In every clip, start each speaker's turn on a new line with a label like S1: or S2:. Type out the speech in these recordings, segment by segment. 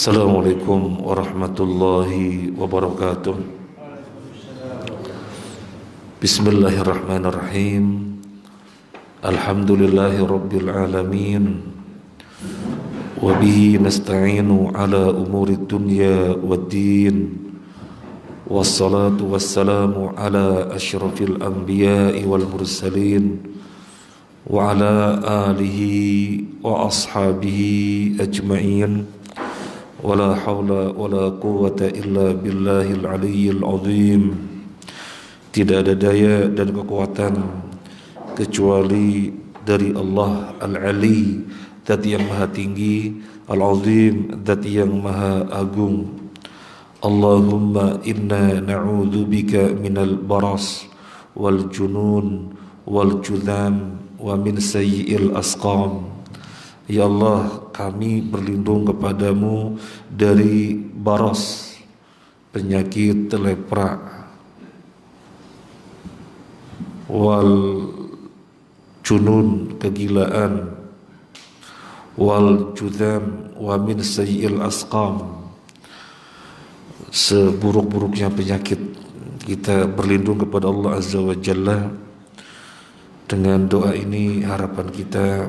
S1: Assalamualaikum warahmatullahi wabarakatuh. Bismillahirrahmanirrahim. Alhamdulillahi rabbil alamin. Wabihi nasta'inu ala umuri dunya waddin. Wassalatu wassalamu ala ashrafil anbiya'i wal mursalin. Wa ala alihi wa ashabihi ajma'in. Wala hawla wala quwwata illa billahil aliyyil azim. Tidak ada daya dan kekuatan kecuali dari Allah Al-Ali, Zat yang maha tinggi, Al-Azim, Zat yang maha agung. Allahumma inna na'udzubika minal baras wal junun wal judham wa min sayyi'il asqam. Ya Allah, kami berlindung kepadamu dari baras, penyakit lepra, wal junun, kegilaan, wal judham, wa min sayyi'il asqam, seburuk-buruknya penyakit. Kita berlindung kepada Allah Azza wa Jalla. Dengan doa ini harapan kita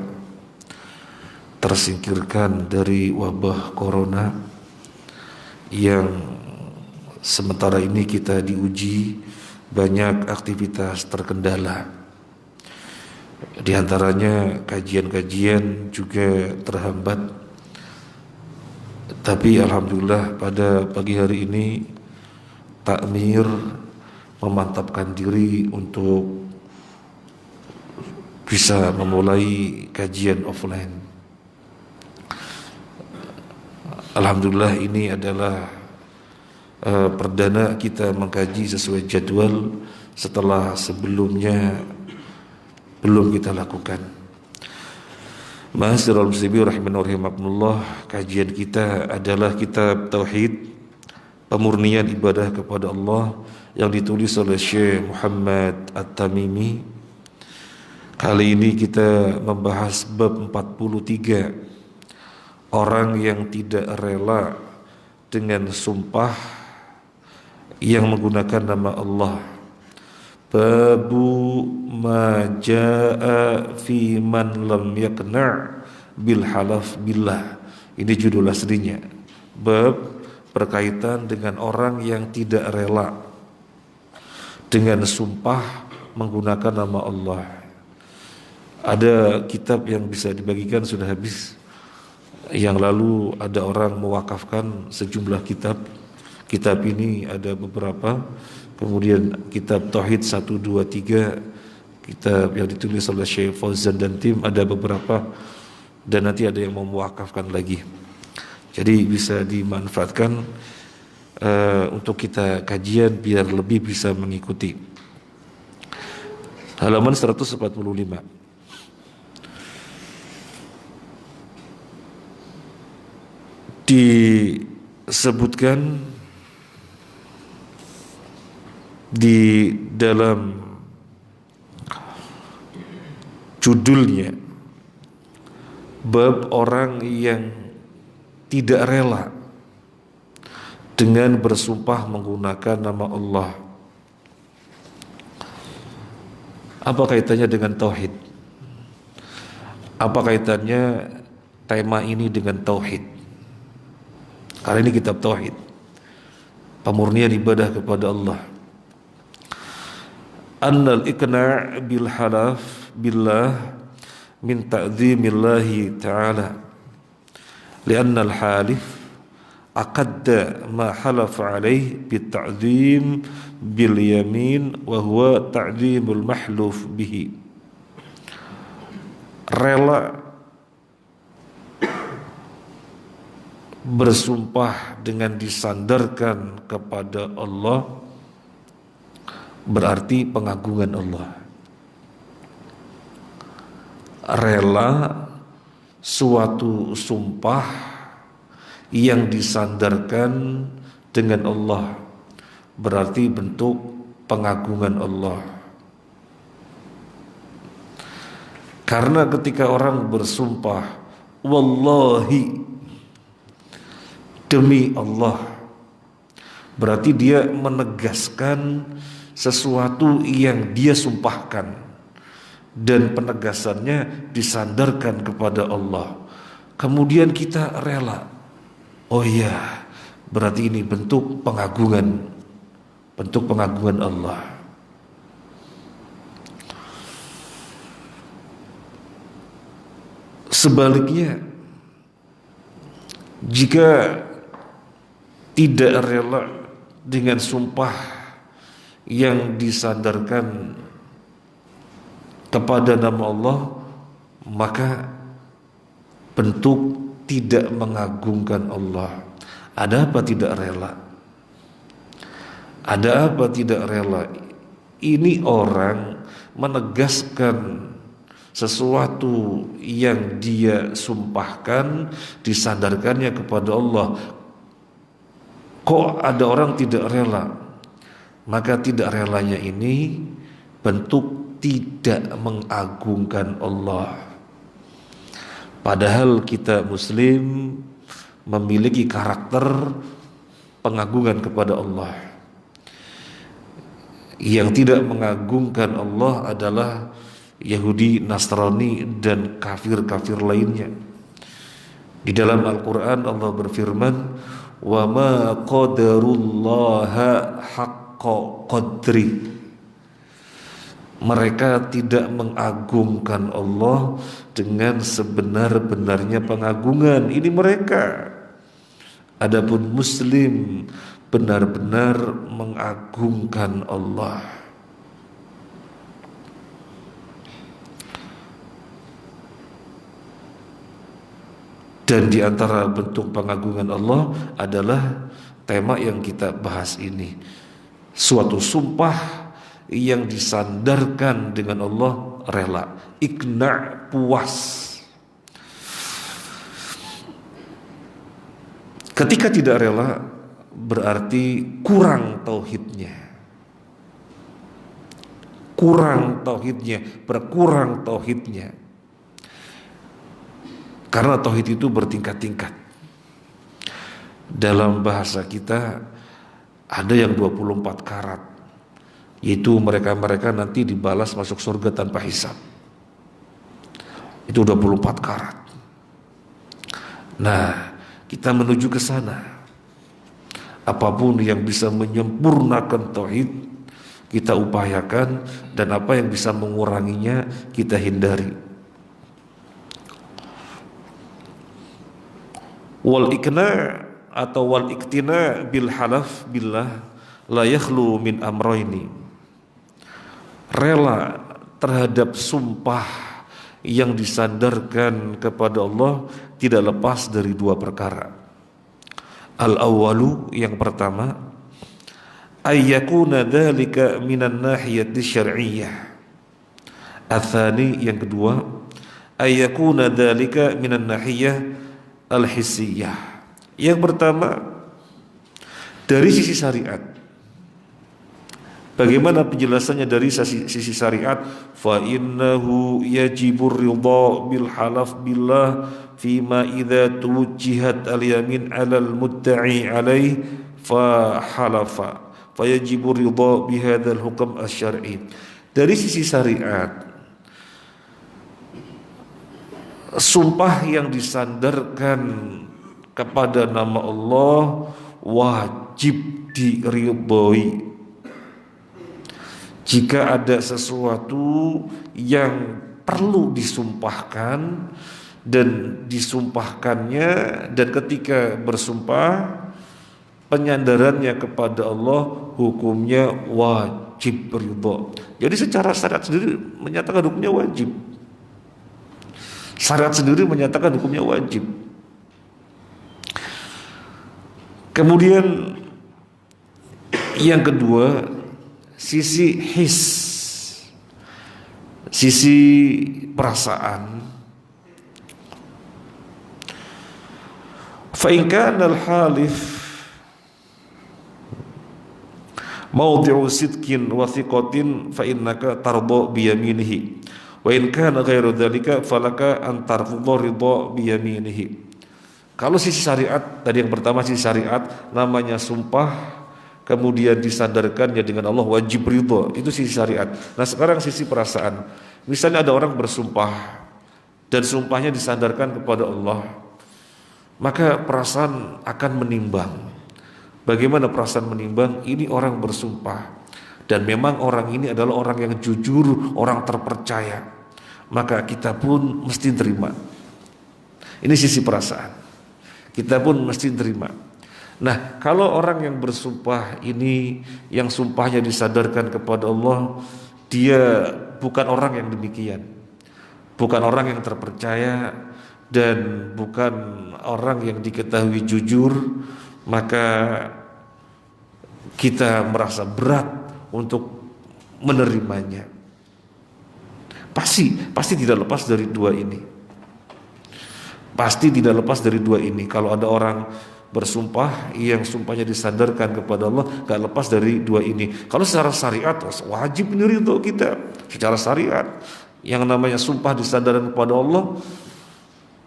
S1: tersingkirkan dari wabah corona yang sementara ini kita diuji banyak aktivitas terkendala. Di antaranya kajian-kajian juga terhambat. Tapi alhamdulillah pada pagi hari ini takmir memantapkan diri untuk bisa memulai kajian offline. Alhamdulillah ini adalah perdana kita mengkaji sesuai jadwal setelah sebelumnya belum kita lakukan. Ma'asyiral muslimin rahimani wa rahimakumullah, kajian kita adalah kitab tauhid, pemurnian ibadah kepada Allah yang ditulis oleh Syekh Muhammad At-Tamimi. Kali ini kita membahas bab 43. Orang yang tidak rela dengan sumpah yang menggunakan nama Allah. Babu ma jaa fi man lam yaqna' bil halaf billah. Ini judul aslinya. Bab berkaitan dengan orang yang tidak rela dengan sumpah menggunakan nama Allah. Ada kitab yang bisa dibagikan sudah habis. Yang lalu ada orang mewakafkan sejumlah kitab. Kitab ini ada beberapa. Kemudian kitab Tauhid 1, 2, 3, kitab yang ditulis oleh Syekh Fauzan dan tim ada beberapa. Dan nanti ada yang mau mewakafkan lagi. Jadi bisa dimanfaatkan untuk kita kajian biar lebih bisa mengikuti. Halaman 145. Disebutkan di dalam judulnya bab orang yang tidak rela dengan bersumpah menggunakan nama Allah. Apa kaitannya dengan tauhid? Apa kaitannya tema ini dengan tauhid? Karena ini kitab tauhid, pemurnian ibadah kepada Allah. Annal iqna' bil halaf billah min ta'zimillahi ta'ala. Lianna al-halif aqadda ma halafa alaih bit ta'zim bil yamin wa huwa ta'zimul mahluf bihi. Rela bersumpah dengan disandarkan kepada Allah berarti pengagungan Allah. Rela suatu sumpah yang disandarkan dengan Allah berarti bentuk pengagungan Allah. Karena ketika orang bersumpah wallahi, demi Allah, berarti dia menegaskan sesuatu yang dia sumpahkan, dan penegasannya disandarkan kepada Allah. Kemudian kita rela, oh iya, berarti ini bentuk pengagungan Allah. Sebaliknya, jika tidak rela dengan sumpah yang disandarkan kepada nama Allah, maka bentuk tidak mengagungkan Allah. Ada apa tidak rela? Ada apa tidak rela? Ini orang menegaskan sesuatu yang dia sumpahkan, disandarkannya kepada Allah. Kok ada orang tidak rela? Maka tidak relanya ini bentuk tidak mengagungkan Allah. Padahal kita Muslim memiliki karakter pengagungan kepada Allah. Yang tidak mengagungkan Allah adalah Yahudi, Nasrani, dan kafir-kafir lainnya. Di dalam Al-Quran Allah berfirman, wa ma qadarullaha haqqa qadri. Mereka tidak mengagungkan Allah dengan sebenar-benarnya pengagungan. Ini mereka. Adapun Muslim benar-benar mengagungkan Allah. Dan di antara bentuk pengagungan Allah adalah tema yang kita bahas ini. Suatu sumpah yang disandarkan dengan Allah rela, ikna, puas. Ketika tidak rela berarti kurang tauhidnya. Berkurang tauhidnya. Karena tauhid itu bertingkat-tingkat. Dalam bahasa kita ada yang 24 karat, yaitu mereka-mereka nanti dibalas masuk surga tanpa hisab. Itu 24 karat. Nah, kita menuju ke sana. Apapun yang bisa menyempurnakan tauhid kita upayakan, dan apa yang bisa menguranginya kita hindari. Wal ikna atau wal iktina bil halaf billah la yakhlu min amroini. Rela terhadap sumpah yang disandarkan kepada Allah tidak lepas dari dua perkara. Al-awwalu, yang pertama, ayyakuna dzalika minan nahiyati syar'iyyah. Ats-tsani, yang kedua, ayyakuna dzalika minan nahiyah al-hissiyah. Yang pertama, dari sisi syariat. Bagaimana penjelasannya dari sisi syariat? Fa innahu yajibur ridha bil halaf billah fima idza tuwjihat al-yamin 'alal mudda'i 'alaih fa halafa fa yajibur ridha bi hadzal hukm asy-syar'i. Dari sisi syariat, sumpah yang disandarkan kepada nama Allah wajib diridhoi. Jika ada sesuatu yang perlu disumpahkan dan disumpahkannya, dan ketika bersumpah penyandarannya kepada Allah, hukumnya wajib ridho. Jadi secara syariat sendiri menyatakan hukumnya wajib. Syariat sendiri menyatakan hukumnya wajib. Kemudian yang kedua, sisi his, sisi perasaan. Fa in kana al-halif mawdi'u sidqin wa thiqatin fa innaka tarda bi yaminihi. Wa in kana ghairu dzalika falaka an tarfudha ridha bi yaminihi. Kalau sisi syariat, tadi yang pertama sisi syariat, namanya sumpah, kemudian disandarkannya dengan Allah, wajib ridho, itu sisi syariat. Nah sekarang sisi perasaan. Misalnya ada orang bersumpah, dan sumpahnya disandarkan kepada Allah, maka perasaan akan menimbang. Bagaimana perasaan menimbang? Ini orang bersumpah, dan memang orang ini adalah orang yang jujur, orang terpercaya, maka kita pun mesti terima. Ini sisi perasaan, kita pun mesti terima. Nah kalau orang yang bersumpah ini, yang sumpahnya disadarkan kepada Allah, dia bukan orang yang demikian, bukan orang yang terpercaya, dan bukan orang yang diketahui jujur, maka kita merasa berat untuk menerimanya. Pasti tidak lepas dari dua ini. Pasti tidak lepas dari dua ini. Kalau ada orang bersumpah yang sumpahnya disandarkan kepada Allah, gak lepas dari dua ini. Kalau secara syariat wajib ini ridho kita. Secara syariat yang namanya sumpah disandarkan kepada Allah,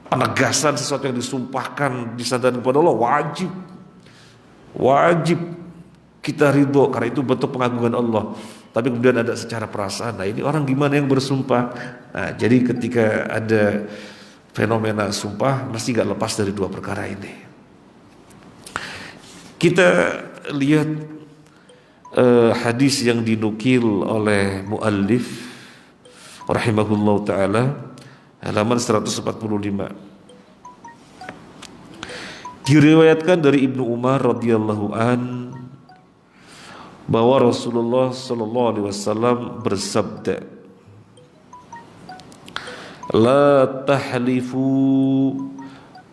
S1: penegasan sesuatu yang disumpahkan disandarkan kepada Allah, wajib kita ridho, karena itu bentuk pengagungan Allah. Tapi kemudian ada secara perasaan, nah ini orang gimana yang bersumpah. Nah jadi ketika ada fenomena sumpah, mesti gak lepas dari dua perkara ini. Kita lihat hadis yang dinukil oleh muallif rahimahullah ta'ala, halaman 145. Diriwayatkan dari Ibnu Umar radhiyallahu an bahwa Rasulullah sallallahu alaihi wasallam bersabda, la tahlifu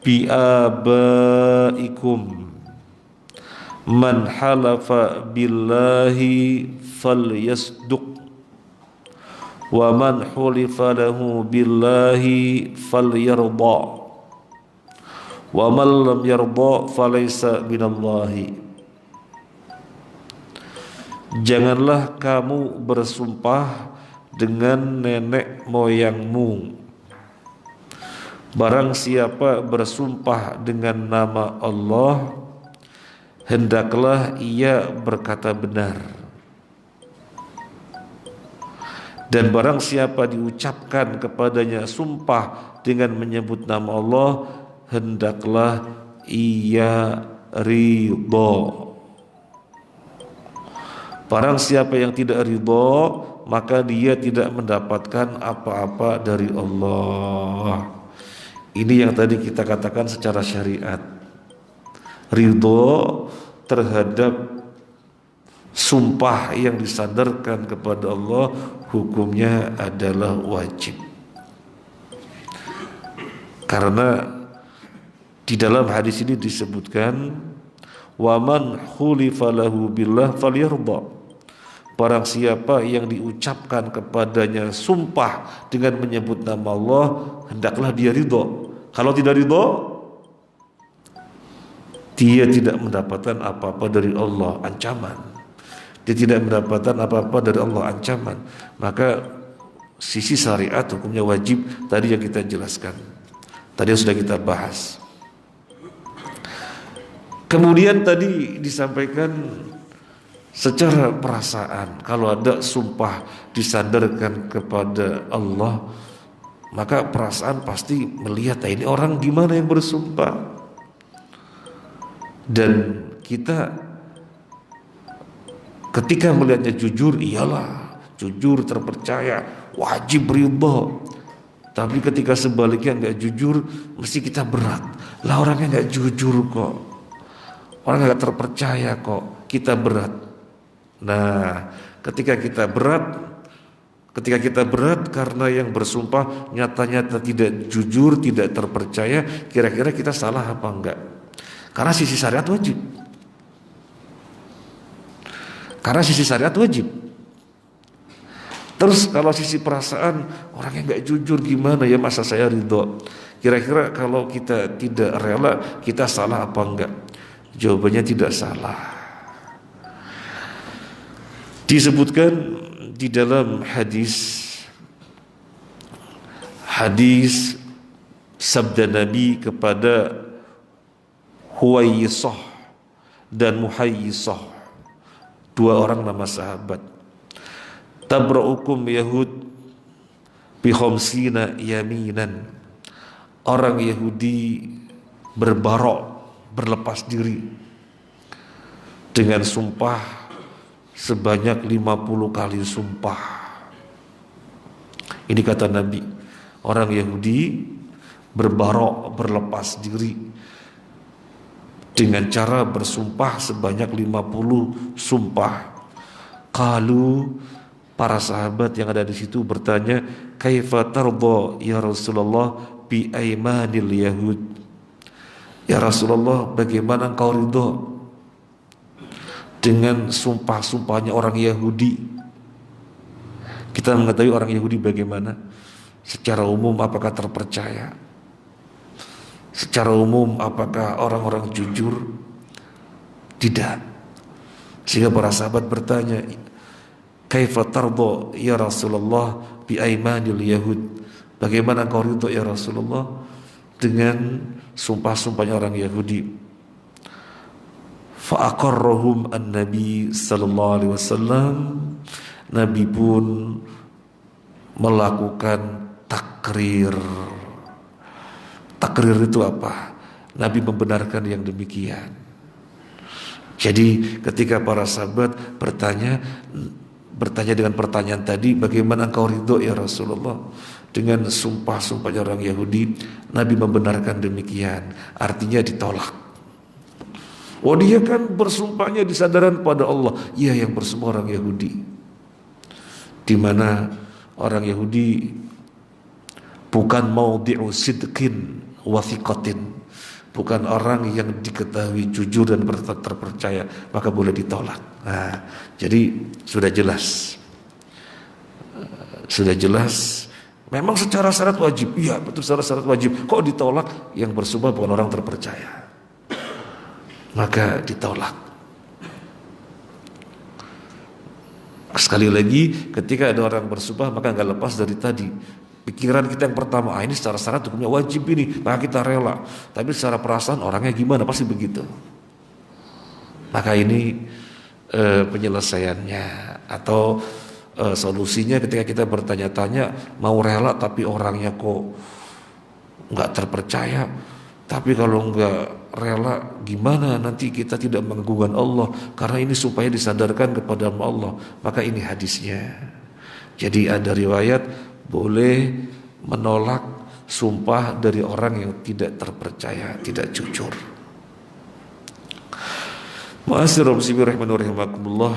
S1: bi abaikum, man halafa billahi falyasduq, wa man hulifa lahu billahi falyarda, wa man lam yarda falaysa minallahi. Janganlah kamu bersumpah dengan nenek moyangmu. Barang siapa bersumpah dengan nama Allah, hendaklah ia berkata benar. Dan barang siapa diucapkan kepadanya sumpah dengan menyebut nama Allah, hendaklah ia ridho. Barang siapa yang tidak ridho, maka dia tidak mendapatkan apa-apa dari Allah. Ini yang tadi kita katakan secara syariat. Ridho terhadap sumpah yang disandarkan kepada Allah, hukumnya adalah wajib. Karena di dalam hadis ini disebutkan, wa man khulifa lahu billah falyarda. Barang siapa yang diucapkan kepadanya sumpah dengan menyebut nama Allah, hendaklah dia ridho. Kalau tidak ridho, dia tidak mendapatkan apa-apa dari Allah, ancaman. Dia tidak mendapatkan apa-apa dari Allah, ancaman. Maka sisi syariat hukumnya wajib, tadi yang kita jelaskan, tadi yang sudah kita bahas. Kemudian tadi disampaikan secara perasaan, kalau ada sumpah disandarkan kepada Allah, maka perasaan pasti melihat, ini orang gimana yang bersumpah. Dan kita ketika melihatnya jujur, iyalah jujur, terpercaya, wajib ridho. Tapi ketika sebaliknya nggak jujur, mesti kita berat. Lah orangnya nggak jujur kok, orang nggak terpercaya kok, kita berat. Nah, ketika kita berat karena yang bersumpah nyata-nyata tidak jujur, tidak terpercaya, kira-kira kita salah apa enggak? Karena sisi syariat wajib. Terus kalau sisi perasaan, orang yang nggak jujur gimana ya, masa saya ridho? Kira-kira kalau kita tidak rela, kita salah apa enggak? Jawabannya tidak salah. Disebutkan di dalam hadis sabda Nabi kepada Huwaisah dan Muhayyisah, dua orang nama sahabat. Tabra'ukum Yahud bi khamsina yaminan, orang Yahudi berbarok, berlepas diri dengan sumpah sebanyak 50 kali sumpah. Ini kata Nabi, orang Yahudi berbarok, berlepas diri dengan cara bersumpah sebanyak 50 sumpah. Qalu, para sahabat yang ada di situ bertanya, kaifa tardha ya Rasulullah bi aimanil yahud? Ya Rasulullah, bagaimana engkau ridho dengan sumpah-sumpahnya orang Yahudi? Kita mengetahui orang Yahudi bagaimana? Secara umum apakah terpercaya? Secara umum apakah orang-orang jujur? Tidak. Sehingga para sahabat bertanya, kaifa tardha ya Rasulullah bi aimanil yahud? Bagaimana engkau ridho ya Rasulullah dengan sumpah-sumpahnya orang Yahudi? Fa aqarrahum an-nabi sallallahu alaihi wasallam. Nabi pun melakukan takrir. Takrir itu apa? Nabi membenarkan yang demikian. Jadi ketika para sahabat bertanya dengan pertanyaan tadi, bagaimana engkau ridho ya Rasulullah dengan sumpah-sumpahnya orang Yahudi, Nabi membenarkan demikian. Artinya ditolak. Oh, dia kan bersumpahnya di sandaran pada Allah. Iya, yang bersumpah orang Yahudi, di mana orang Yahudi bukan maudhi'u sidqin wa thiqatin, bukan orang yang diketahui jujur dan terpercaya, maka boleh ditolak. Nah, jadi sudah jelas. Sudah jelas. Memang secara syarat wajib. Iya, betul, secara syarat wajib. Kok ditolak? Yang bersumpah bukan orang terpercaya, maka ditolak. Sekali lagi, ketika ada orang bersumpah, maka nggak lepas dari tadi. Pikiran kita yang pertama, ini secara syarat hukumnya wajib ini, maka kita rela. Tapi secara perasaan orangnya gimana, pasti begitu. Maka ini penyelesaiannya atau solusinya ketika kita bertanya-tanya, mau rela tapi orangnya kok nggak terpercaya. Tapi kalau nggak rela, gimana nanti kita tidak menggugurkan Allah, karena ini supaya disadarkan kepada Allah. Maka ini hadisnya. Jadi ada riwayat boleh menolak sumpah dari orang yang tidak terpercaya, tidak jujur. Ma'asyiral muslimin rahimani wa rahimakumullah.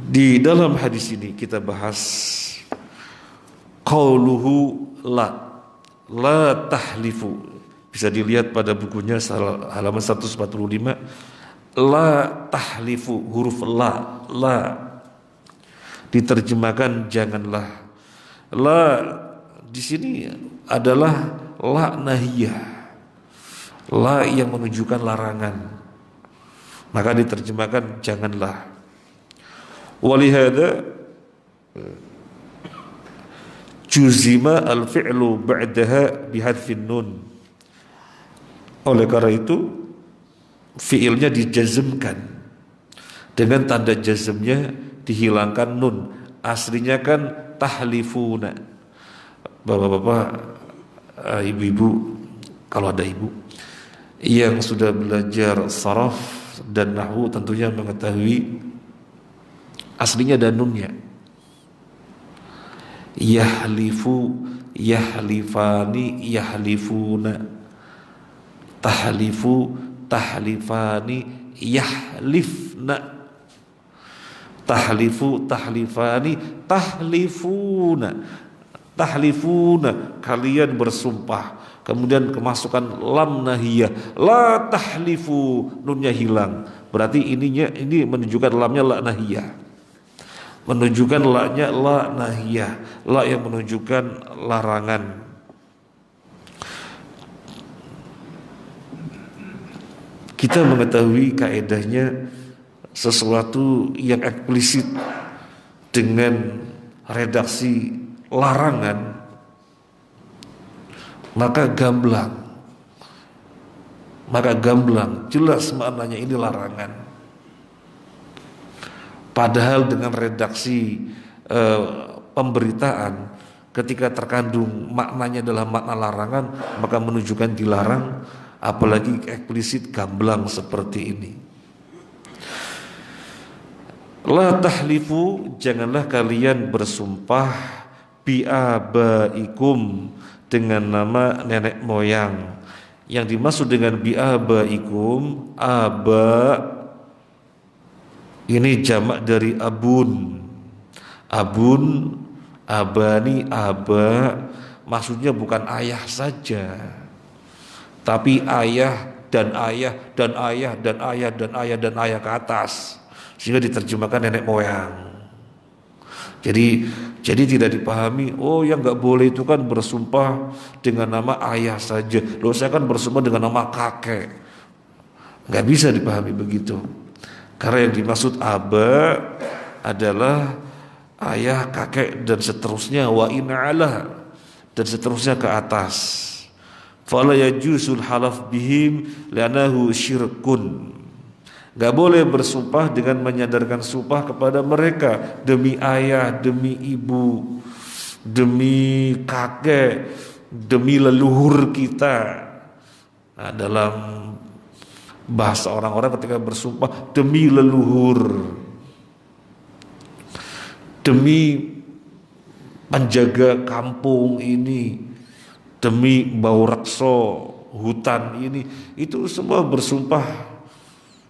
S1: Di dalam hadis ini kita bahas qauluhu la tahlifu. Bisa dilihat pada bukunya halaman 145. La tahlifu, huruf la diterjemahkan janganlah. La di sini adalah la nahiyah, la yang menunjukkan larangan, maka diterjemahkan janganlah. Walihada juzima al-fi'lu ba'daha bihadfin nun. Oleh karena itu fi'ilnya dijazmkan dengan tanda jazmnya dihilangkan nun. Aslinya kan tahlifuna. Bapak-bapak, ibu-ibu, kalau ada ibu yang sudah belajar saraf dan nahwu tentunya mengetahui aslinya ada nunnya. Yahlifu, yahlifani, yahlifuna. Tahlifu, tahlifani, yahlifna. Tahlifu, tahlifani, tahlifuna. Tahlifuna, kalian bersumpah. Kemudian kemasukan lam nahiyah, la tahlifu, nunnya hilang. Berarti ini menunjukkan lamnya la nahiyah, menunjukkan la-nya la nahiyah, la yang menunjukkan larangan. Kita mengetahui kaedahnya sesuatu yang eksplisit dengan redaksi larangan, maka gamblang, jelas maknanya ini larangan. Padahal dengan redaksi pemberitaan, ketika terkandung maknanya adalah makna larangan, maka menunjukkan dilarang, apalagi eksplisit gamblang seperti ini. La tahlifu, janganlah kalian bersumpah bi'abaikum, dengan nama nenek moyang. Yang dimaksud dengan bi'abaikum, aba ini jamak dari abun. Abun, abani, aba, maksudnya bukan ayah saja, tapi ayah dan ayah dan ayah dan ayah dan ayah dan ayah ke atas, sehingga diterjemahkan nenek moyang. Jadi tidak dipahami, oh yang nggak boleh itu kan bersumpah dengan nama ayah saja. Loh, saya kan bersumpah dengan nama kakek. Nggak bisa dipahami begitu. Karena yang dimaksud aba adalah ayah, kakek, dan seterusnya, wa in'ala, dan seterusnya ke atas. Fala yajusul halaf bihim li'annahu syirkun. Gak boleh bersumpah dengan menyandarkan sumpah kepada mereka, demi ayah, demi ibu, demi kakek, demi leluhur kita. Nah, dalam bahasa orang-orang ketika bersumpah demi leluhur, demi penjaga kampung ini, demi bau rekso hutan ini, itu semua bersumpah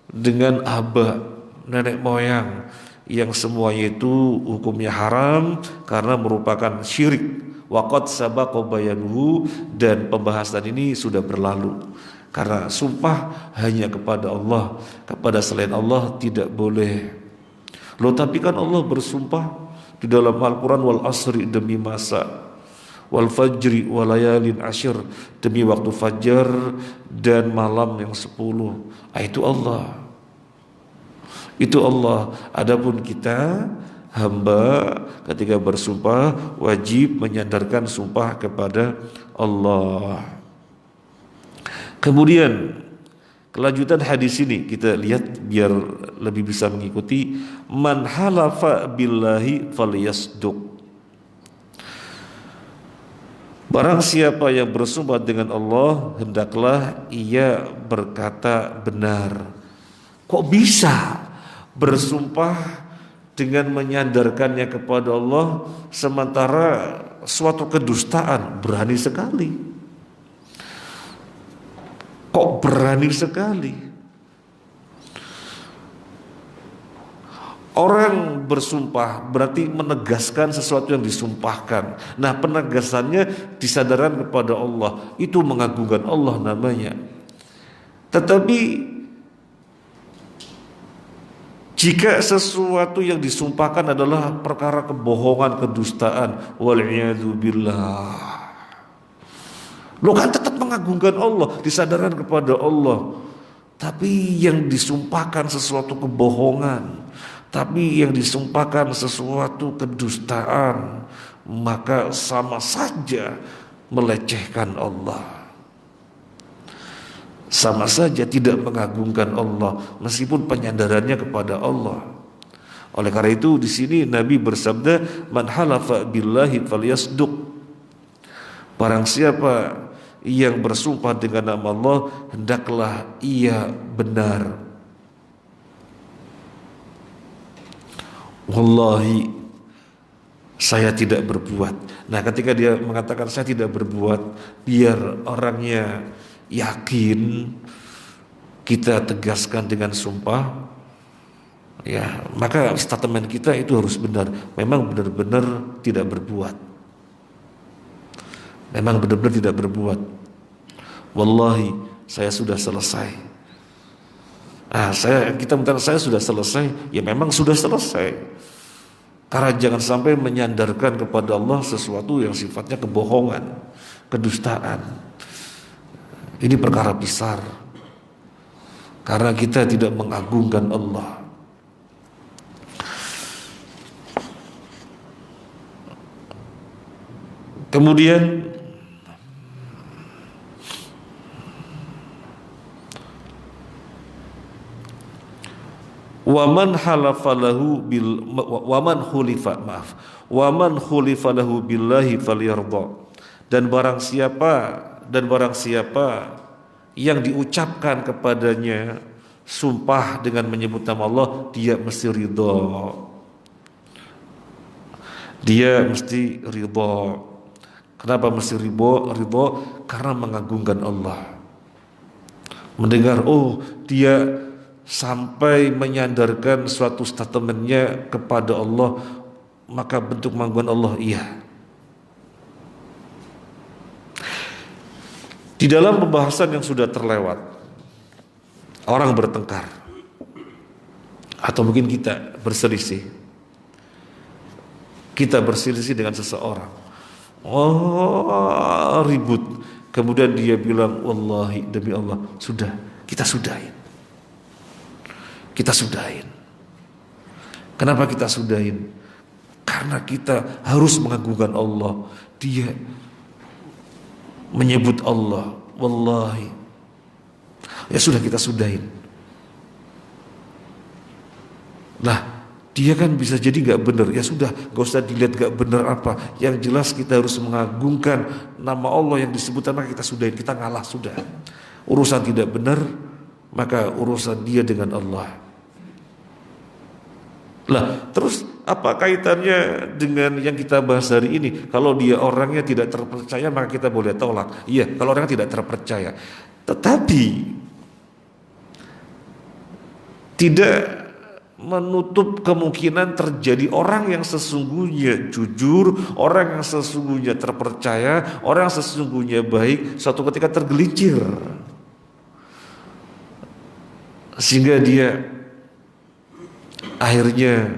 S1: dengan aba, nenek moyang, yang semuanya itu hukumnya haram karena merupakan syirik. Waqad sabaqa bayanuhu, dan pembahasan ini sudah berlalu. Karena sumpah hanya kepada Allah, kepada selain Allah tidak boleh. Loh, tapi kan Allah bersumpah di dalam Al-Quran, wal asri, demi masa, wal fajri walayalin asyir, demi waktu fajar dan malam yang 10. Itu Allah. Itu Allah. Adapun kita hamba ketika bersumpah wajib menyandarkan sumpah kepada Allah. Kemudian kelanjutan hadis ini kita lihat biar lebih bisa mengikuti. Man halafa billahi falyasduq. Barang siapa yang bersumpah dengan Allah, hendaklah ia berkata benar. Kok bisa bersumpah dengan menyandarkannya kepada Allah sementara suatu kedustaan? Berani sekali. Kok berani sekali? Orang bersumpah berarti menegaskan sesuatu yang disumpahkan. Nah, penegasannya disadarkan kepada Allah, itu mengagungkan Allah namanya. Tetapi jika sesuatu yang disumpahkan adalah perkara kebohongan, kedustaan, wal'iyadu billah, lo kan tetap mengagungkan Allah, disadarkan kepada Allah. Tapi yang disumpahkan sesuatu kebohongan, tapi yang disumpahkan sesuatu kedustaan, maka sama saja melecehkan Allah, sama saja tidak mengagungkan Allah meskipun penyandarannya kepada Allah. Oleh karena itu di sini Nabi bersabda, man halafa billahi falyasduq. Barang siapa yang bersumpah dengan nama Allah, hendaklah ia benar. Wallahi, saya tidak berbuat. Nah, ketika dia mengatakan saya tidak berbuat, biar orangnya yakin, kita tegaskan dengan sumpah, ya, maka statement kita itu harus benar. Memang benar-benar tidak berbuat. Memang benar-benar tidak berbuat. Wallahi, saya sudah selesai. Kita minta saya sudah selesai, ya memang sudah selesai. Karena jangan sampai menyandarkan kepada Allah sesuatu yang sifatnya kebohongan, kedustaan. Ini perkara besar. Karena kita tidak mengagungkan Allah. Kemudian waman halafalahu bil waman khulifa maaf waman khulifalahu billahi falyarda, dan barang siapa yang diucapkan kepadanya sumpah dengan menyebut nama Allah, dia mesti ridha. Dia mesti ridha. Kenapa mesti ridha? Karena mengagungkan Allah. Mendengar, oh dia sampai menyandarkan suatu statementnya kepada Allah, maka bentuk mengagungkan Allah. Iya. Di dalam pembahasan yang sudah terlewat, orang bertengkar atau mungkin kita berselisih dengan seseorang, oh ribut, kemudian dia bilang wallahi demi Allah, sudah kita sudahin. Kenapa kita sudahin? Karena kita harus mengagungkan Allah. Dia menyebut Allah, wallahi, ya sudah kita sudahin. Lah dia kan bisa jadi gak benar, ya sudah gak usah dilihat gak benar apa, yang jelas kita harus mengagungkan nama Allah yang disebutkan, maka kita sudahin, kita ngalah sudah. Urusan tidak benar, maka urusan dia dengan Allah. Lah terus apa kaitannya dengan yang kita bahas hari ini? Kalau dia orangnya tidak terpercaya, maka kita boleh tolak. Iya, kalau orangnya tidak terpercaya. Tetapi tidak menutup kemungkinan terjadi orang yang sesungguhnya jujur, orang yang sesungguhnya terpercaya, orang yang sesungguhnya baik, suatu ketika tergelincir sehingga dia akhirnya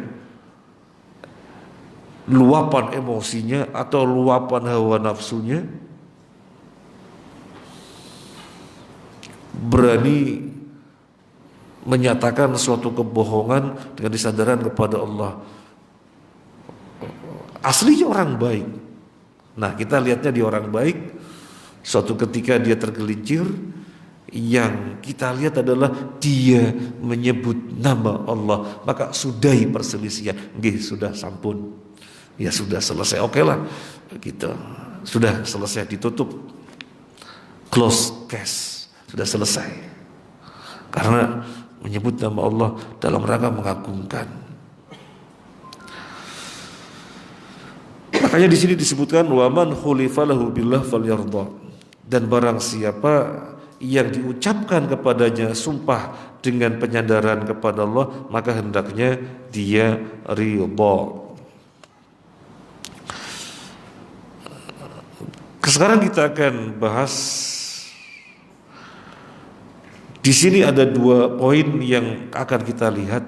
S1: luapan emosinya atau luapan hawa nafsunya berani menyatakan suatu kebohongan dengan disadaran kepada Allah. Aslinya orang baik. Nah, kita lihatnya di orang baik, suatu ketika dia tergelincir, yang kita lihat adalah dia menyebut nama Allah, maka sudahi perselisihan. Nggih, sudah sampun. Ya sudah selesai. Oke lah. Gitu. Sudah selesai, ditutup. Close case. Sudah selesai. Karena menyebut nama Allah dalam rangka mengagungkan. Makanya di sini disebutkan waman khulifalahu billah falyarda, dan barang siapa yang diucapkan kepadanya sumpah dengan penyandaran kepada Allah, maka hendaknya dia ridha. Sekarang kita akan bahas. Di sini ada 2 poin yang akan kita lihat.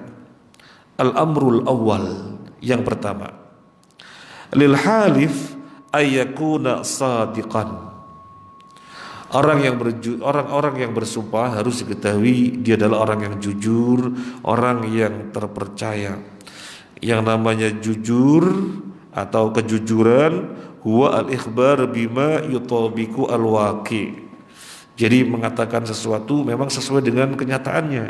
S1: Al-amrul awal, yang pertama, lil ayakuna sadiqan. Orang-orang yang bersumpah harus diketahui dia adalah orang yang jujur, orang yang terpercaya. Yang namanya jujur atau kejujuran huwa al-ikhbar bima yutabiqu al-waqi. Jadi mengatakan sesuatu memang sesuai dengan kenyataannya.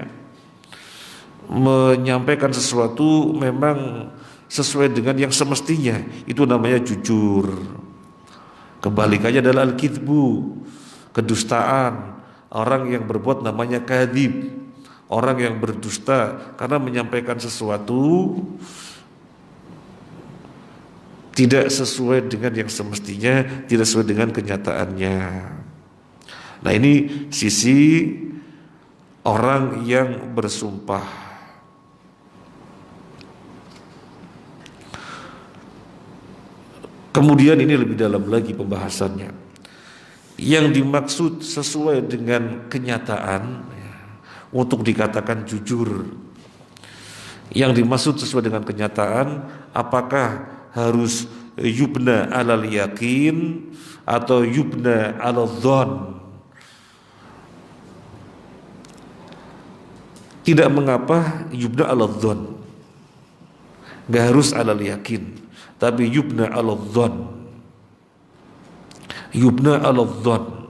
S1: Menyampaikan sesuatu memang sesuai dengan yang semestinya. Itu namanya jujur. Kebalikannya adalah al-kidbu, kedustaan. Orang yang berbuat namanya kadhib, orang yang berdusta karena menyampaikan sesuatu tidak sesuai dengan yang semestinya, tidak sesuai dengan kenyataannya. Nah, ini sisi orang yang bersumpah. Kemudian ini lebih dalam lagi pembahasannya. Yang dimaksud sesuai dengan kenyataan ya, untuk dikatakan jujur. Yang dimaksud sesuai dengan kenyataan, apakah harus yubna alal yakin atau yubna alal dhon? Tidak mengapa yubna alal dhon, gak harus alal yakin, tapi yubna alal dhon. Yubna ala dhon.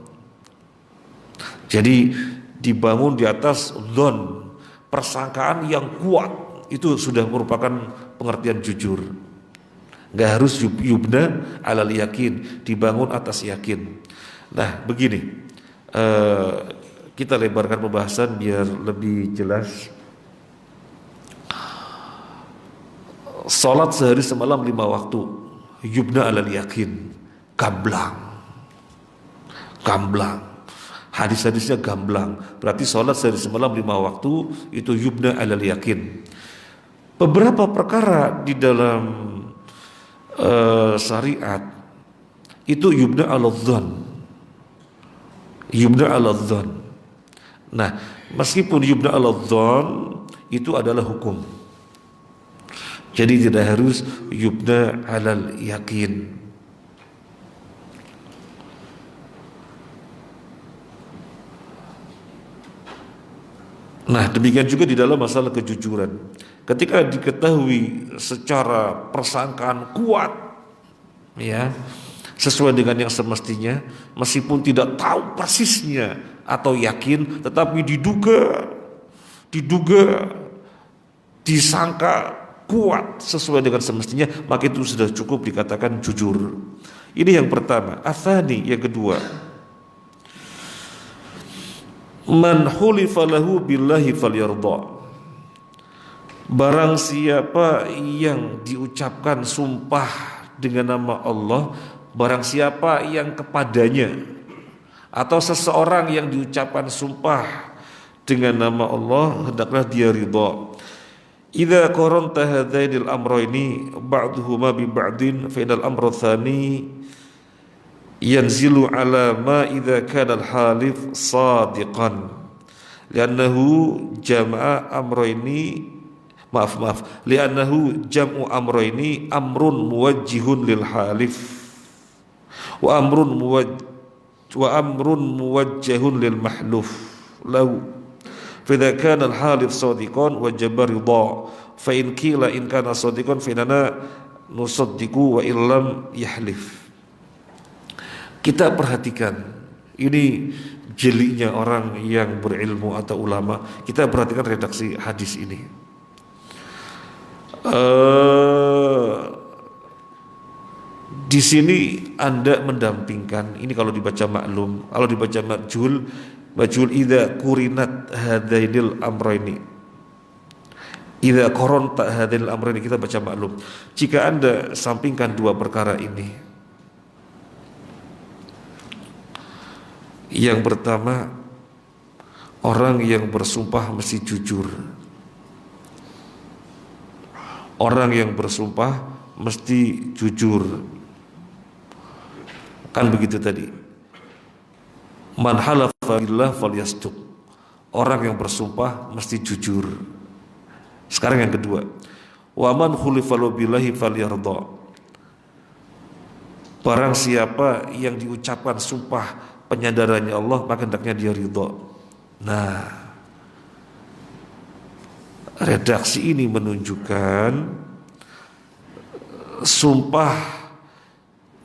S1: Jadi dibangun di atas dhon, persangkaan yang kuat. Itu sudah merupakan pengertian jujur. Nggak harus yubna alal yakin, dibangun atas yakin. Nah begini, kita lebarkan pembahasan biar lebih jelas. Salat sehari semalam 5 waktu, yubna alal yakin, gamblang. Hadis-hadisnya gamblang. Berarti salat sehari semalam 5 waktu itu yubna alal yakin. Beberapa perkara di dalam syariat itu yubna al-dhon. Nah, meskipun yubna al-dhon itu adalah hukum, jadi tidak harus yubna alal yakin. Nah, demikian juga di dalam masalah kejujuran. Ketika diketahui secara persangkaan kuat, ya, sesuai dengan yang semestinya, meskipun tidak tahu persisnya atau yakin, tetapi disangka kuat sesuai dengan semestinya, maka itu sudah cukup dikatakan jujur. Ini yang pertama. Atsani, yang kedua, man hulifa lahu billahi falyarda. Barang siapa yang diucapkan sumpah dengan nama Allah, barang siapa yang kepadanya atau seseorang yang diucapkan sumpah dengan nama Allah, hendaklah dia ridha. Idza qaranta hadainil amrayni ba'duhuma bi ba'din fa inal amra tsani yanzilu ala ma idza kana al-halif sadiqan li'annahu jama'a amrayni li'annahu jam'u amrayni amrun muwajjihun lil halif wa amrun muwajjahun lil mahluf lahu fa idza kana al halif sadiqan wajaba ridha fa in qila in kana sadiqan fa inna nusaddiqu wa illam yahlif. Kita perhatikan, ini jelinya orang yang berilmu atau ulama. Kita perhatikan redaksi hadis ini. Di sini Anda mendampingkan, ini kalau dibaca maklum, kalau dibaca majhul idza kurinat hadainil amrayni, idza qaranta hadainil amrayni, kita baca maklum. Jika Anda sampingkan dua perkara ini, yang pertama, orang yang bersumpah mesti jujur. Orang yang bersumpah mesti jujur. Kan begitu tadi. Man halafa billah falyasduq. Orang yang bersumpah mesti jujur. Sekarang yang kedua. Wa man khulifa billahi falyarda. Barang siapa yang diucapkan sumpah penyadarannya Allah, maka hendaknya dia ridha. Nah, redaksi ini menunjukkan sumpah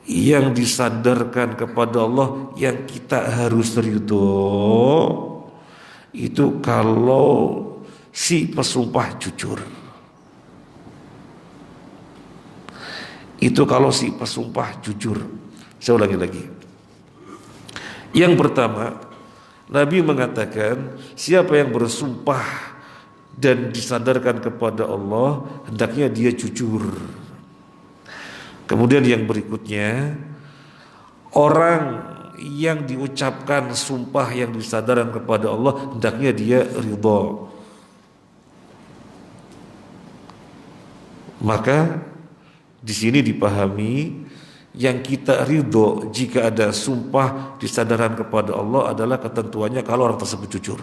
S1: yang disandarkan kepada Allah yang kita harus ridho itu kalau si pesumpah jujur. Itu kalau si pesumpah jujur. Saya ulangi lagi. Yang pertama, Nabi mengatakan siapa yang bersumpah dan disandarkan kepada Allah, hendaknya dia jujur. Kemudian yang berikutnya, orang yang diucapkan sumpah yang disandarkan kepada Allah, hendaknya dia ridha. Maka di sini dipahami yang kita ridho jika ada sumpah disandarkan kepada Allah adalah ketentuannya kalau orang tersebut jujur.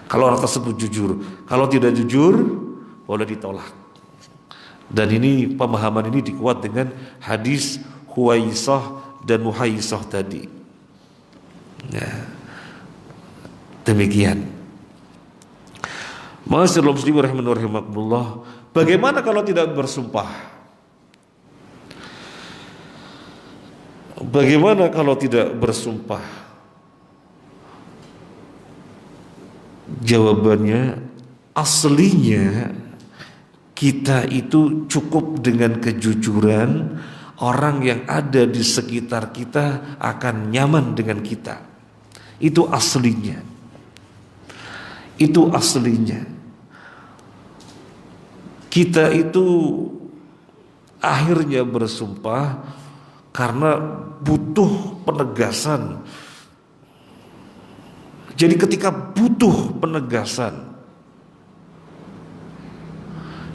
S1: Kalau orang tersebut jujur, kalau tidak jujur boleh ditolak. Dan ini pemahaman ini dikuat dengan hadis Huwaisah dan Muhaisah tadi. Ya, demikian. Ma'asyiral muslimin rahimakumullah. Bagaimana kalau tidak bersumpah? Bagaimana kalau tidak bersumpah? Jawabannya, aslinya kita itu cukup dengan kejujuran. Orang yang ada di sekitar kita akan nyaman dengan kita. Itu aslinya. Itu aslinya. Kita itu akhirnya bersumpah karena butuh penegasan. Jadi ketika butuh penegasan,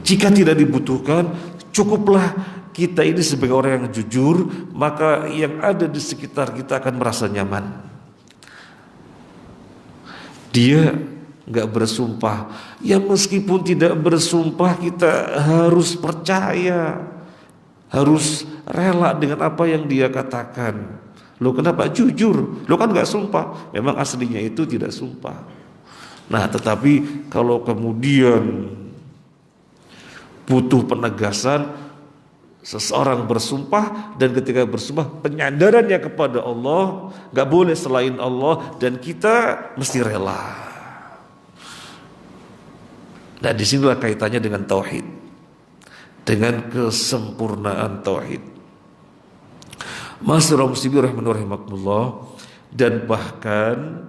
S1: jika tidak dibutuhkan, cukuplah kita ini sebagai orang yang jujur, maka yang ada di sekitar kita akan merasa nyaman. Dia nggak bersumpah, ya meskipun tidak bersumpah kita harus percaya, harus rela dengan apa yang dia katakan. Lo kenapa jujur? Lo kan nggak sumpah. Memang aslinya itu tidak sumpah. Nah, tetapi kalau kemudian butuh penegasan, seseorang bersumpah, dan ketika bersumpah penyadarannya kepada Allah, gak boleh selain Allah, dan kita mesti rela. Nah, disinilah kaitannya dengan tauhid, dengan kesempurnaan tauhid. Masyaallah muslimin rahimakumullah. Dan bahkan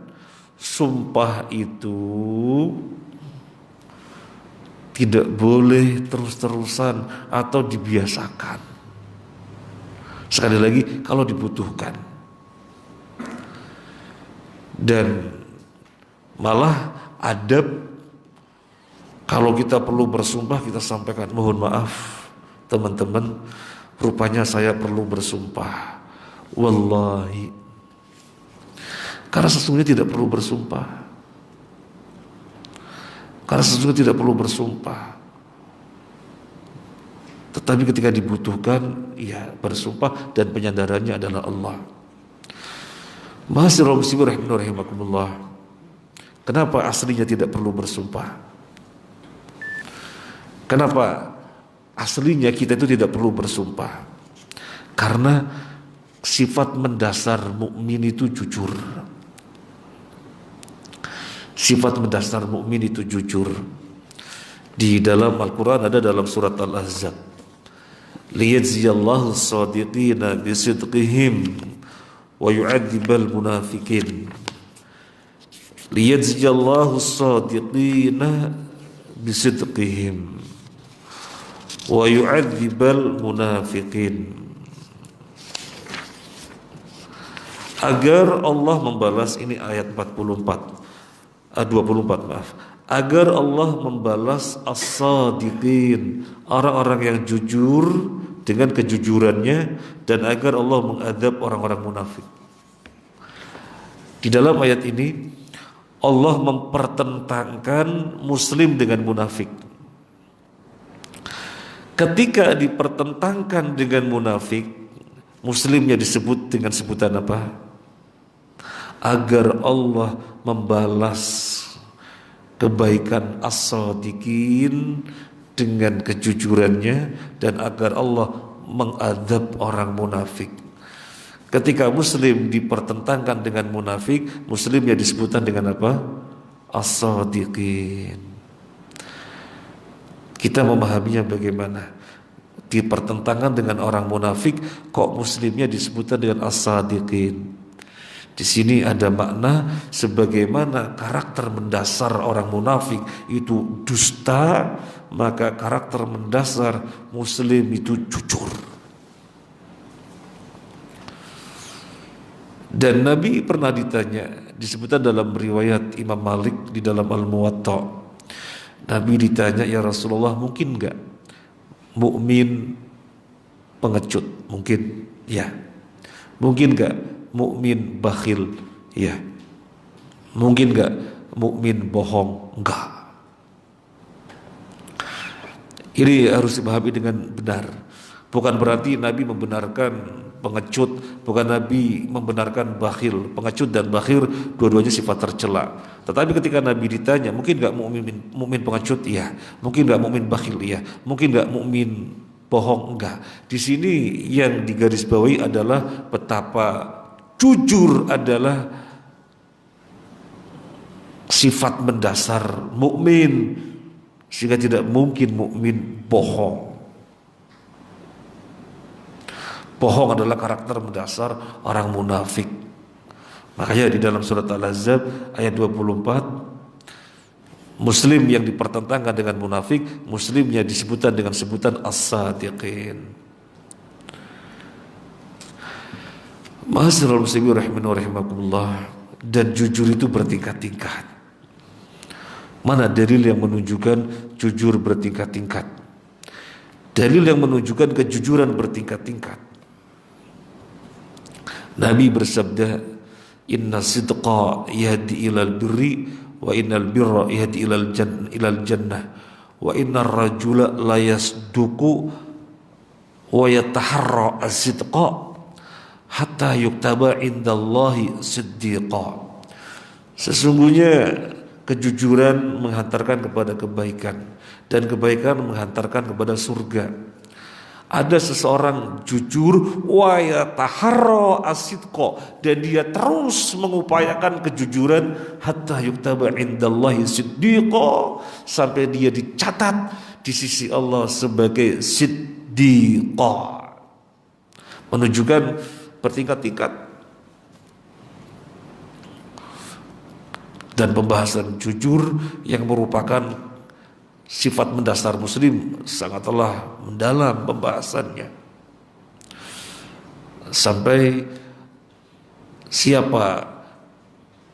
S1: sumpah itu tidak boleh terus-terusan atau dibiasakan. Sekali lagi, kalau dibutuhkan. Dan malah adab, kalau kita perlu bersumpah kita sampaikan, mohon maaf teman-teman, rupanya saya perlu bersumpah, wallahi, karena sesungguhnya tidak perlu bersumpah. Karena sesungguhnya tidak perlu bersumpah. Tetapi ketika dibutuhkan, ya bersumpah, dan penyadarannya adalah Allah. Masyaallah muslimin rahimakumullah. Kenapa aslinya tidak perlu bersumpah? Kenapa aslinya kita itu tidak perlu bersumpah? Karena sifat mendasar mukmin itu jujur. Sifat mendasar mukmin itu jujur. Di dalam Al-Quran ada dalam surat Al-Ahzab, liyajziyallahu as-sadiqina bisidqihim wa yu'adzibal munafiqin. Liyajziyallahu as-sadiqina bisidqihim wa yu'adzibal munafiqin. Agar Allah membalas, ini ayat 24, maaf. Agar Allah membalas as-sadiqin, orang-orang yang jujur dengan kejujurannya, dan agar Allah mengadab orang-orang munafik. Di dalam ayat ini Allah mempertentangkan muslim dengan munafik. Ketika dipertentangkan dengan munafik, muslimnya disebut dengan sebutan apa? Agar Allah membalas kebaikan as-sadiqin dengan kejujurannya, dan agar Allah mengadab orang munafik. Ketika muslim dipertentangkan dengan munafik, muslimnya disebutkan dengan apa? As-sadiqin. Kita memahaminya bagaimana? Dipertentangkan dengan orang munafik, kok muslimnya disebutkan dengan as-sadiqin? Di sini ada makna sebagaimana karakter mendasar orang munafik itu dusta, maka karakter mendasar muslim itu jujur. Dan Nabi pernah ditanya, disebutkan dalam riwayat Imam Malik di dalam Al-Muwatta. Nabi ditanya, ya Rasulullah, mungkin enggak mukmin pengecut? Mungkin, ya. Mungkin enggak mukmin bakhil? Ya. Mungkin enggak mukmin bohong? Enggak. Ini harus dipahami dengan benar. Bukan berarti Nabi membenarkan pengecut, bukan Nabi membenarkan bakhil. Pengecut dan bakhil dua-duanya sifat tercela. Tetapi ketika Nabi ditanya, mungkin enggak mukmin pengecut? Iya. Mungkin enggak mukmin bakhil? Iya. Mungkin enggak mukmin bohong, enggak. Di sini yang digarisbawahi adalah betapa jujur adalah sifat mendasar mukmin, sehingga tidak mungkin mukmin bohong. Bohong adalah karakter mendasar orang munafik. Makanya di dalam surat Al-Ahzab ayat 24, Muslim yang dipertentangkan dengan munafik, Muslimnya disebutkan dengan sebutan as-sadiqin. Ma'asyiral muslimin rahimani wa rahimakumullah. Dan jujur itu bertingkat-tingkat. Mana dalil yang menunjukkan jujur bertingkat-tingkat? Dalil yang menunjukkan kejujuran bertingkat-tingkat. Nabi bersabda, "Inna sidqa yahdi ilal birri wa innal birra yahdi ilal jannah wa innar rajula la yasduqu wa yataharra as-sidqa hatta yuktaba indallahi siddiqa." Sesungguhnya kejujuran menghantarkan kepada kebaikan dan kebaikan menghantarkan kepada surga. Ada seseorang jujur wa yataharra as-sidqa, dan dia terus mengupayakan kejujuran hatta yuktaba indallahi siddiqa, sampai dia dicatat di sisi Allah sebagai siddiqa. Menunjukkan bertingkat-tingkat. Dan pembahasan jujur yang merupakan sifat mendasar muslim sangatlah mendalam pembahasannya. Sampai siapa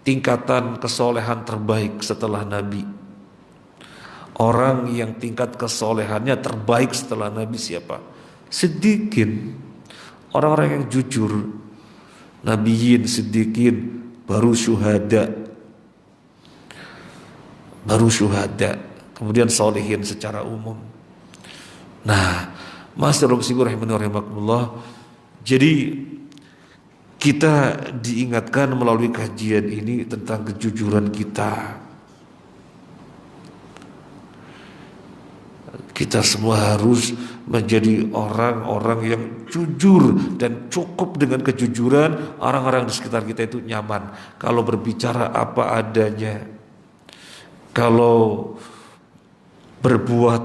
S1: tingkatan kesolehan terbaik setelah Nabi? Orang yang tingkat kesolehannya terbaik setelah Nabi siapa? Siddiqin. Orang-orang yang jujur. Nabiyin, siddiqin, baru syuhada. Kemudian solihin secara umum. Nah, Ma'asyiral muslimin rahimani wa rahimakumullah. Jadi kita diingatkan melalui kajian ini tentang kejujuran kita. Kita semua harus menjadi orang-orang yang jujur, dan cukup dengan kejujuran orang-orang di sekitar kita itu nyaman. Kalau berbicara apa adanya, kalau berbuat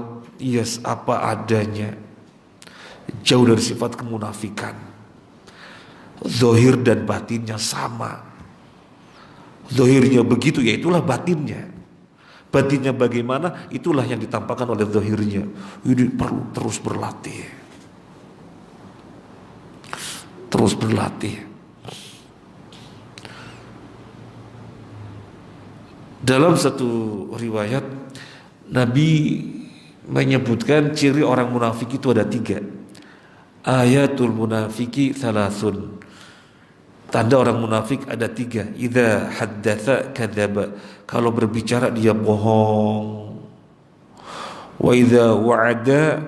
S1: apa adanya, jauh dari sifat kemunafikan. Zahir dan batinnya sama. Zahirnya begitu, ya itulah batinnya. Batinnya bagaimana, itulah yang ditampakkan oleh zahirnya. Ini perlu terus berlatih. Terus berlatih. Dalam satu riwayat, Nabi menyebutkan ciri orang munafik itu ada 3. Ayatul munafiki thalathun. Tanda orang munafik ada 3. Idza haddatsa kadzaba. Kalau berbicara dia bohong. Wa idza wa'ada,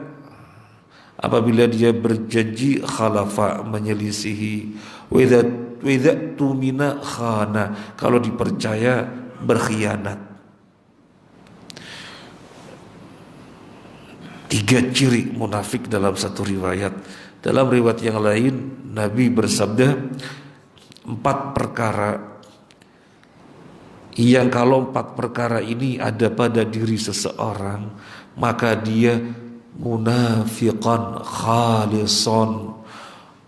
S1: apabila dia berjanji, khalafa, menyelisihi. Wa idza tumina khana. Kalau dipercaya berkhianat. 3 ciri munafik dalam satu riwayat. Dalam riwayat yang lain, Nabi bersabda 4 perkara yang kalau 4 perkara ini ada pada diri seseorang, maka dia munafiqan khalison,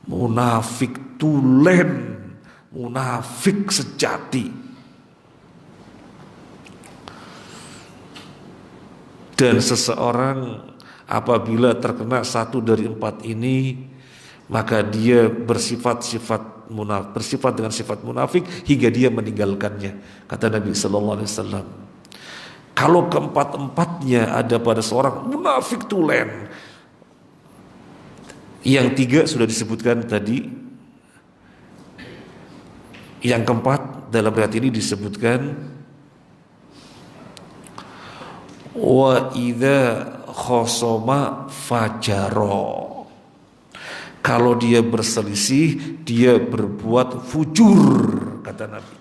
S1: munafik tulen, munafik sejati. Dan seseorang apabila terkena 1 dari 4 ini, maka dia bersifat dengan sifat munafik hingga dia meninggalkannya, kata Nabi sallallahu alaihi wasallam. Kalau keempat-empatnya ada pada seorang munafik tulen, yang 3 sudah disebutkan tadi, yang keempat dalam riwayat ini disebutkan wa idza khosoma fajaro. Kalau dia berselisih, dia berbuat fujur, kata Nabi.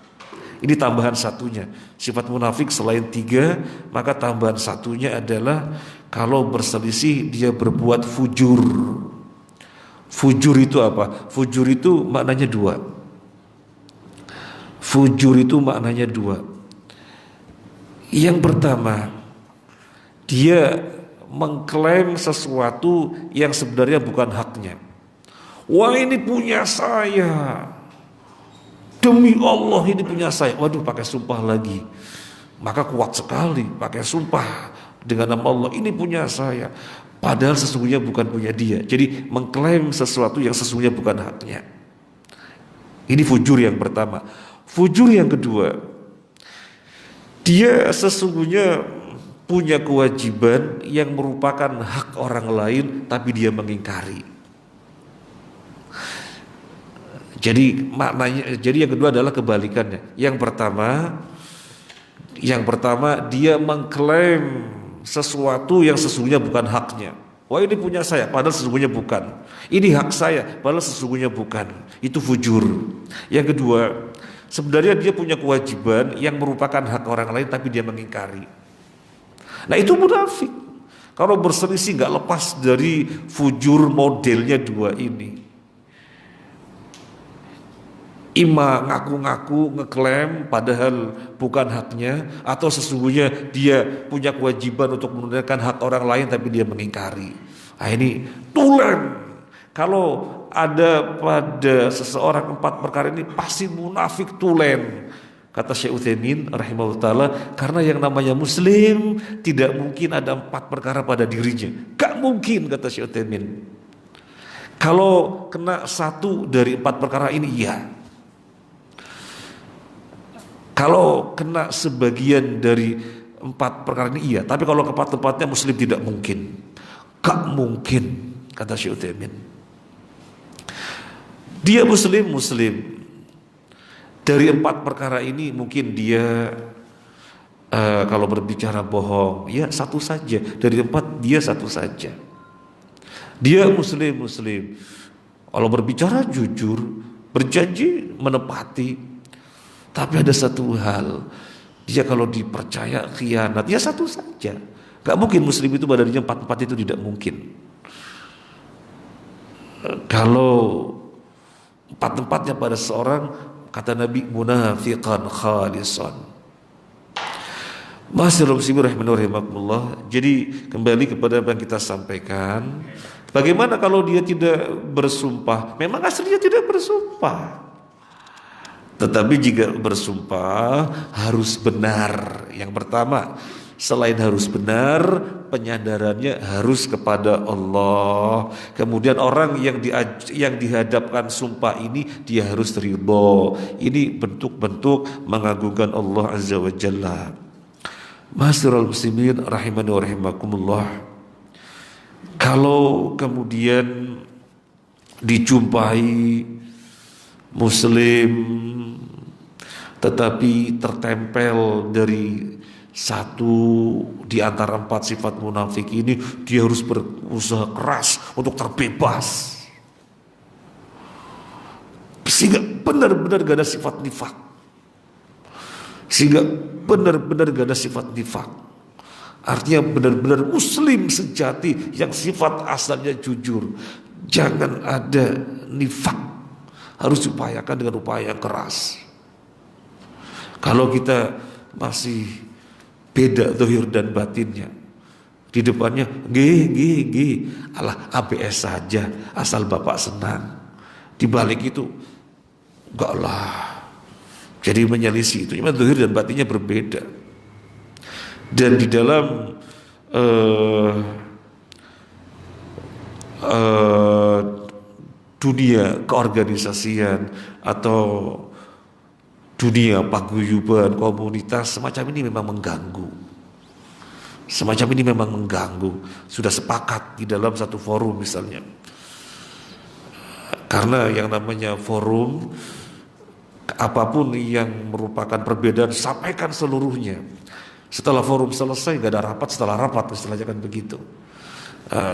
S1: Ini tambahan satunya. Sifat munafik selain 3, maka tambahan satunya adalah kalau berselisih dia berbuat fujur. Fujur itu apa? Fujur itu maknanya 2. Fujur itu maknanya 2. Yang pertama, dia mengklaim sesuatu yang sebenarnya bukan haknya. Wah, ini punya saya. Demi Allah ini punya saya. Waduh, pakai sumpah lagi. Maka kuat sekali pakai sumpah dengan nama Allah, ini punya saya. Padahal sesungguhnya bukan punya dia. Jadi mengklaim sesuatu yang sesungguhnya bukan haknya. Ini fujur yang pertama. Fujur yang kedua, dia sesungguhnya punya kewajiban yang merupakan hak orang lain tapi dia mengingkari. Jadi maknanya, jadi yang kedua adalah kebalikannya. Yang pertama dia mengklaim sesuatu yang sesungguhnya bukan haknya. Wah, ini punya saya, padahal sesungguhnya bukan. Ini hak saya, padahal sesungguhnya bukan. Itu fujur. Yang kedua, sebenarnya dia punya kewajiban yang merupakan hak orang lain tapi dia mengingkari. Nah, itu munafik. Kalau berselisih nggak lepas dari fujur modelnya 2 ini. Ima ngaku-ngaku ngeklaim padahal bukan haknya, atau sesungguhnya dia punya kewajiban untuk menunaikan hak orang lain tapi dia mengingkari. Nah, ini tulen. Kalau ada pada seseorang 4 perkara ini pasti munafik tulen. Kata Syekh Utsaimin rahimahullah ta'ala, karena yang namanya muslim tidak mungkin ada 4 perkara pada dirinya. Gak mungkin, kata Syekh Utsaimin. Kalau kena 1 dari 4 perkara ini, iya. Kalau kena sebagian dari 4 perkara ini, iya. Tapi kalau keempat-empatnya muslim tidak mungkin. Gak mungkin, kata Syekh Utsaimin. Dia muslim. Dari 4 perkara ini mungkin dia kalau berbicara bohong, ya 1 saja. Dari 4 dia 1 saja. Dia muslim. Kalau berbicara jujur, berjanji menepati. Tapi ada satu hal, dia kalau dipercaya khianat, ya 1 saja. Gak mungkin muslim itu pada dirinya 4 itu tidak mungkin. Kalau 4-4-nya pada seorang, kata Nabi, munafiqan khalisan. Masyaallah muslimin rahimakumullah. Jadi kembali kepada apa yang kita sampaikan, bagaimana kalau dia tidak bersumpah? Memang aslinya tidak bersumpah. Tetapi jika bersumpah harus benar. Yang pertama, selain harus benar, penyadarannya harus kepada Allah. Kemudian orang yang dihadapkan sumpah ini dia harus ridho. Ini bentuk-bentuk mengagungkan Allah Azza wa Jalla. Ma'asyiral muslimin rahimani wa rahimakumullah. Kalau kemudian dijumpai muslim tetapi tertempel dari 1 di antara 4 sifat munafik ini, dia harus berusaha keras untuk terbebas sehingga benar-benar gak ada sifat nifak. Artinya benar-benar muslim sejati yang sifat asalnya jujur. Jangan ada nifak. Harus diupayakan dengan upaya yang keras. Kalau kita masih beda zahir dan batinnya, di depannya alah ABS saja asal Bapak senang, di balik itu enggak lah, jadi menyelisih. Itu cuma zahir dan batinnya berbeda. Dan di dalam dunia keorganisasian atau dunia paguyuban komunitas, semacam ini memang mengganggu. Sudah sepakat di dalam satu forum misalnya, karena yang namanya forum, apapun yang merupakan perbedaan sampaikan seluruhnya. Setelah forum selesai gak ada rapat, setelah rapat istilahnya kan begitu.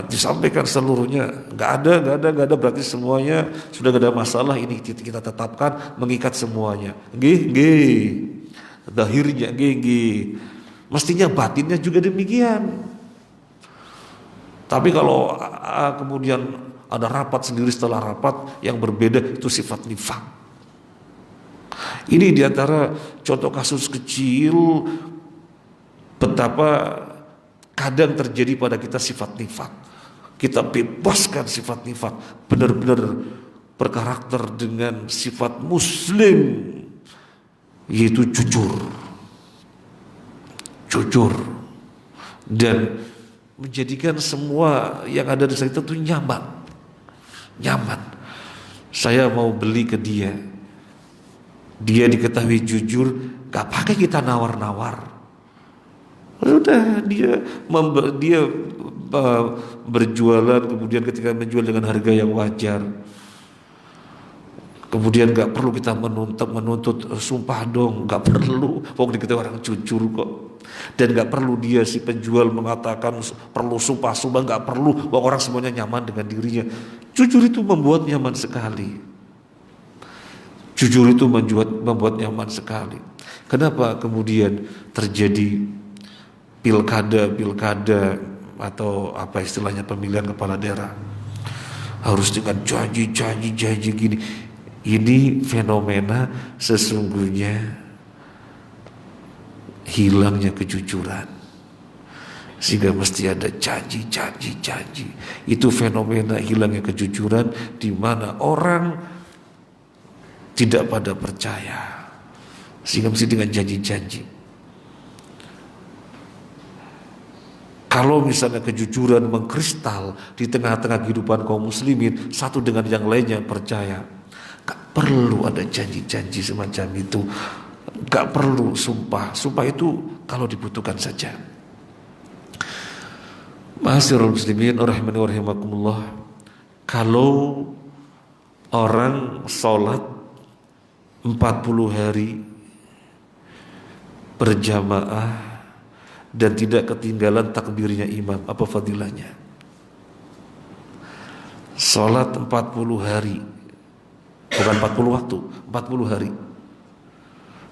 S1: Disampaikan seluruhnya, nggak ada berarti semuanya sudah gak ada masalah, ini kita tetapkan mengikat semuanya. Zahirnya mestinya batinnya juga demikian. Tapi kalau kemudian ada rapat sendiri setelah rapat yang berbeda, itu sifat nifak. Ini diantara contoh kasus kecil betapa kadang terjadi pada kita sifat nifak. Kita bebaskan sifat nifak, benar-benar berkarakter dengan sifat muslim, yaitu jujur dan menjadikan semua yang ada di sana itu nyaman. Saya mau beli ke dia diketahui jujur, gak pakai kita nawar-nawar. Udah dia berjualan, kemudian ketika menjual dengan harga yang wajar, kemudian gak perlu kita menuntut sumpah dong, gak perlu. Pokoknya kita orang jujur kok. Dan gak perlu dia si penjual mengatakan perlu sumpah, gak perlu. Orang semuanya nyaman dengan dirinya. Jujur itu membuat nyaman sekali. Membuat nyaman sekali. Kenapa kemudian terjadi pilkada atau apa istilahnya pemilihan kepala daerah harus dengan janji gini? Ini fenomena sesungguhnya hilangnya kejujuran, sehingga mesti ada janji. Itu fenomena hilangnya kejujuran, di mana orang tidak pada percaya, sehingga mesti dengan janji. Kalau misalnya kejujuran mengkristal di tengah-tengah kehidupan kaum muslimin, satu dengan yang lainnya percaya, gak perlu ada janji semacam itu, gak perlu sumpah itu kalau dibutuhkan saja. Ma'asyiral muslimin rahimani wa rahimakumullah, kalau orang sholat 40 hari berjamaah dan tidak ketinggalan takbirnya imam, apa fadilahnya? Salat 40 hari, bukan 40 waktu, 40 hari.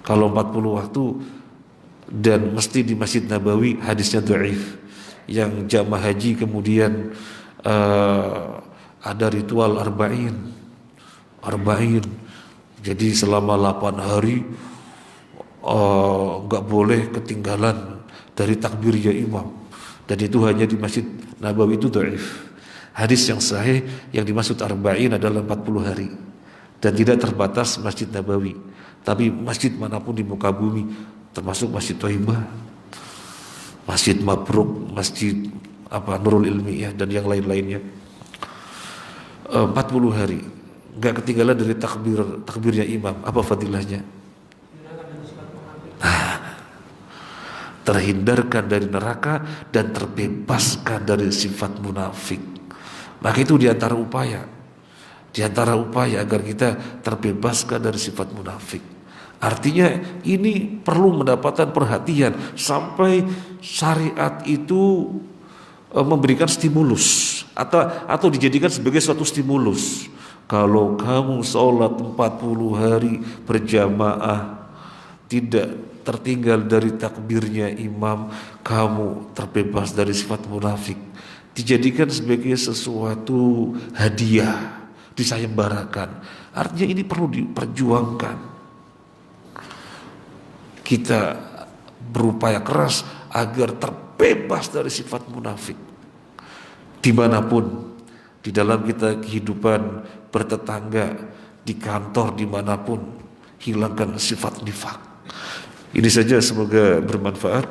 S1: Kalau 40 waktu dan mesti di Masjid Nabawi, hadisnya dhaif. Yang jamaah haji kemudian ada ritual arba'in. Jadi selama 8 hari gak boleh ketinggalan dari takbirnya imam, dan itu hanya di Masjid Nabawi, itu dhaif. Hadis yang sahih yang dimaksud arba'in adalah 40 hari dan tidak terbatas Masjid Nabawi, tapi masjid manapun di muka bumi, termasuk Masjid Thaibah, Masjid Mabruk, Masjid Nurul Ilmiyah dan yang lain-lainnya. 40 hari enggak ketinggalan dari takbirnya imam, apa fadilahnya? Terhindarkan dari neraka dan terbebaskan dari sifat munafik. Maka itu diantara upaya agar kita terbebaskan dari sifat munafik. Artinya ini perlu mendapatkan perhatian sampai syariat itu memberikan stimulus atau dijadikan sebagai suatu stimulus. Kalau kamu sholat 40 hari berjamaah tidak tertinggal dari takbirnya imam, kamu terbebas dari sifat munafik. Dijadikan sebagai sesuatu hadiah, disayembarakan. Artinya ini perlu diperjuangkan. Kita berupaya keras agar terbebas dari sifat munafik. Dimanapun, di dalam kita kehidupan bertetangga, di kantor, dimanapun, hilangkan sifat nifak. Ini saja, semoga bermanfaat.